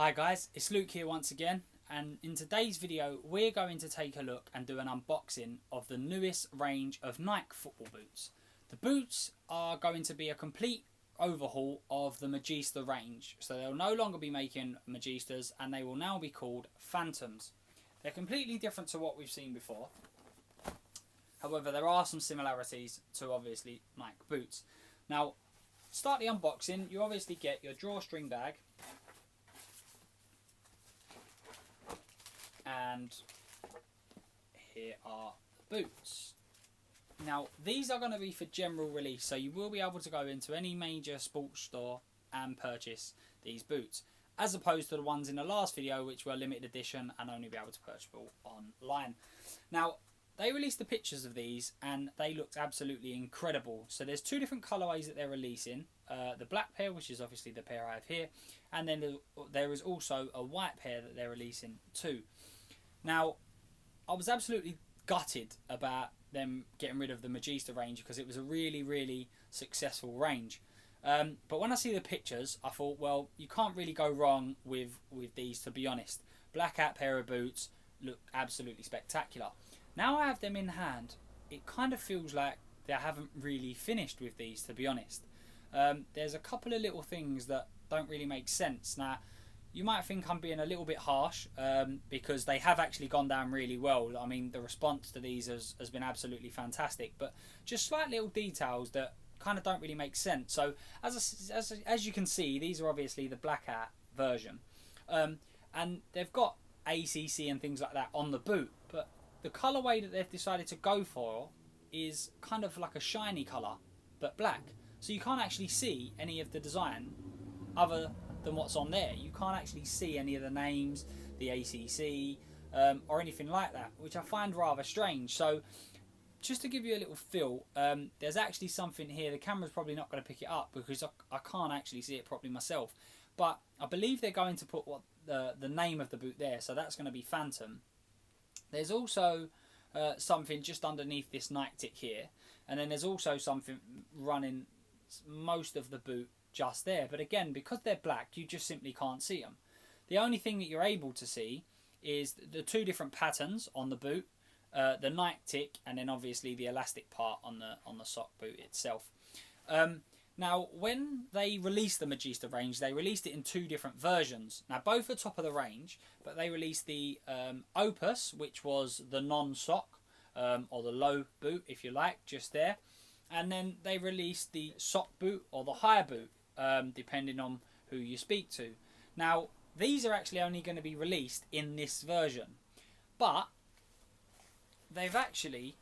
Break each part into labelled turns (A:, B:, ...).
A: Hi guys, it's Luke here once again, and in today's video we're going to take a look and do an unboxing of the newest range of Nike football boots. The boots are going to be a complete overhaul of the Magista range, so they'll no longer be making Magistas and they will now be called Phantoms. They're completely different to what we've seen before. However, there are some similarities to obviously Nike boots. Now, start the unboxing. You obviously get your drawstring bag. And here are the boots. Now, these are going to be for general release, so you will be able to go into any major sports store and purchase these boots, as opposed to the ones in the last video which were limited edition and only be able to purchase online. Now, they released the pictures of these and they looked absolutely incredible. So there's two different colorways that they're releasing. The black pair, which is obviously the pair I have here, and then there is also a white pair that they're releasing too. Now, I was absolutely gutted about them getting rid of the Magista range because it was a really successful range. But when I see the pictures, I thought, well, you can't really go wrong with these, to be honest. Black out pair of boots look absolutely spectacular. Now I have them in hand, it kind of feels like they haven't really finished with these, to be honest. There's a couple of little things that don't really make sense. Now, you might think I'm being a little bit harsh because they have actually gone down really well. I mean, the response to these has been absolutely fantastic, but just slight little details that kind of don't really make sense. So as you can see, these are obviously the blackout version, and they've got ACC and things like that on the boot, but the colourway that they've decided to go for is kind of like a shiny colour but black, so you can't actually see any of the design other than what's on there. You can't actually see any of the names, the ACC, or anything like that, which I find rather strange. So just to give you a little feel, there's actually something here. The camera's probably not going to pick it up because I can't actually see it properly myself, but I believe they're going to put what the name of the boot there, so that's going to be Phantom. There's also something just underneath this Nike tick here, and then there's also something running most of the boot just there, but again, because they're black, you just simply can't see them. The only thing that you're able to see is the two different patterns on the boot, the Nike tick, and then obviously the elastic part on the sock boot itself. Now, when they released the Magista range, they released it in two different versions. Now, both are top of the range, but they released the Opus, which was the non-sock, or the low boot, if you like, just there. And then they released the sock boot or the higher boot, depending on who you speak to. Now, these are actually only going to be released in this version, but they've actually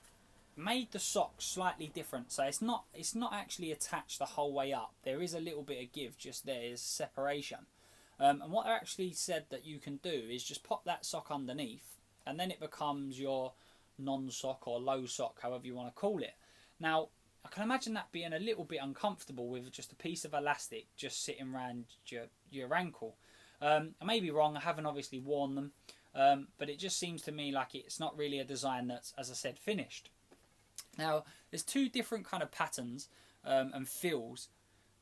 A: made the socks slightly different, so it's not actually attached the whole way up. There is a little bit of give just there, is separation, and what they actually said that you can do is just pop that sock underneath, and then it becomes your non-sock or low sock, however you want to call it. Now, I can imagine that being a little bit uncomfortable with just a piece of elastic just sitting around your ankle. I may be wrong, I haven't obviously worn them, but it just seems to me like it's not really a design that's, as I said, finished. Now, there's two different kind of patterns and feels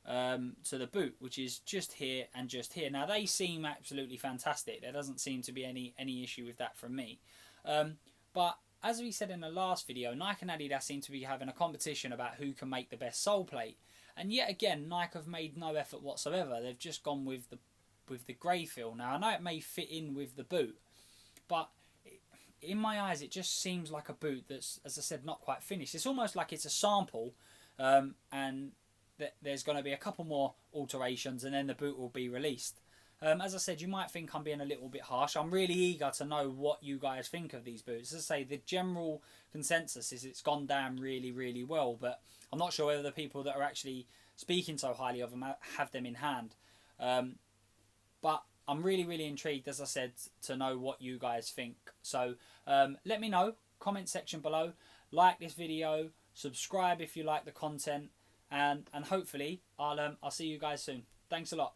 A: to the boot, which is just here and just here. Now, they seem absolutely fantastic. There doesn't seem to be any issue with that from me. But as we said in the last video, Nike and Adidas seem to be having a competition about who can make the best sole plate. And yet again, Nike have made no effort whatsoever. They've just gone with the grey feel. Now, I know it may fit in with the boot, but in my eyes, it just seems like a boot that's, as I said, not quite finished. It's almost like it's a sample, and there's going to be a couple more alterations, and then the boot will be released. As I said, you might think I'm being a little bit harsh. I'm really eager to know what you guys think of these boots. As I say, the general consensus is it's gone down really well, but I'm not sure whether the people that are actually speaking so highly of them have them in hand. But I'm really intrigued, as I said, to know what you guys think. So let me know, comment section below, like this video, subscribe if you like the content, and hopefully I'll see you guys soon. Thanks a lot.